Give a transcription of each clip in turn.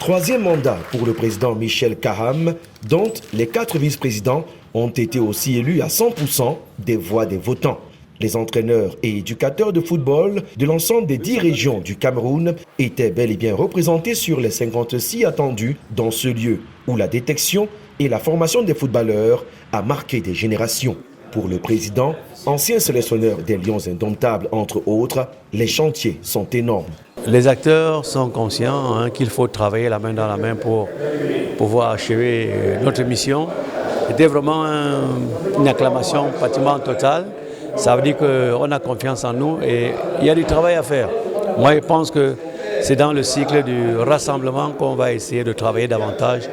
Troisième mandat pour le président Michel Kaham, dont les 4 vice-présidents ont été aussi élus à 100% des voix des votants. Les entraîneurs et éducateurs de football de l'ensemble des 10 régions du Cameroun étaient bel et bien représentés sur les 56 attendus dans ce lieu où la détection et la formation des footballeurs a marqué des générations. Pour le président, ancien sélectionneur des Lions indomptables entre autres, les chantiers sont énormes. Les acteurs sont conscients qu'il faut travailler la main dans la main pour pouvoir achever notre mission. C'était vraiment une acclamation pratiquement totale. Ça veut dire qu'on a confiance en nous et il y a du travail à faire. Moi, je pense que c'est dans le cycle du rassemblement qu'on va essayer de travailler davantage.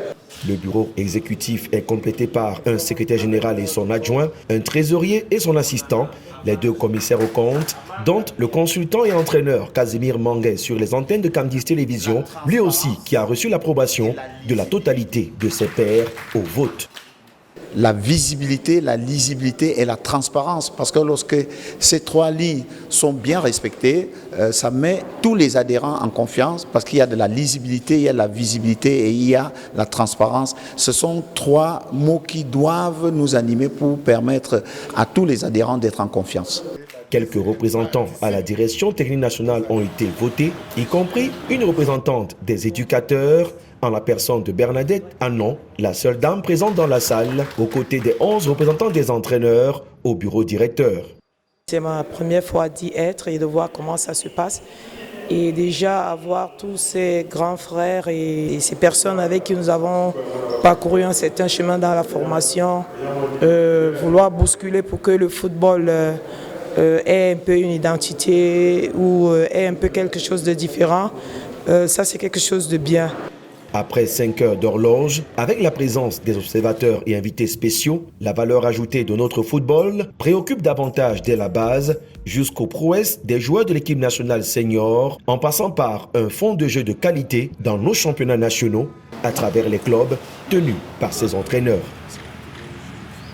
Le bureau exécutif est complété par un secrétaire général et son adjoint, un trésorier et son assistant, les 2 commissaires aux comptes, dont le consultant et entraîneur Casimir Manguet sur les antennes de Candice Télévision, lui aussi qui a reçu l'approbation de la totalité de ses pairs au vote. La visibilité, la lisibilité et la transparence. Parce que lorsque ces 3 lignes sont bien respectées, ça met tous les adhérents en confiance parce qu'il y a de la lisibilité, il y a de la visibilité et il y a la transparence. Ce sont 3 mots qui doivent nous animer pour permettre à tous les adhérents d'être en confiance. Quelques représentants à la direction technique nationale ont été votés, y compris une représentante des éducateurs, en la personne de Bernadette Anon, la seule dame présente dans la salle, aux côtés des 11 représentants des entraîneurs au bureau directeur. C'est ma première fois d'y être et de voir comment ça se passe. Et déjà avoir tous ces grands frères et ces personnes avec qui nous avons parcouru un certain chemin dans la formation, vouloir bousculer pour que le football ait un peu une identité ou ait un peu quelque chose de différent, ça c'est quelque chose de bien. Après 5 heures d'horloge, avec la présence des observateurs et invités spéciaux, la valeur ajoutée de notre football préoccupe davantage dès la base jusqu'aux prouesses des joueurs de l'équipe nationale senior, en passant par un fond de jeu de qualité dans nos championnats nationaux à travers les clubs tenus par ses entraîneurs.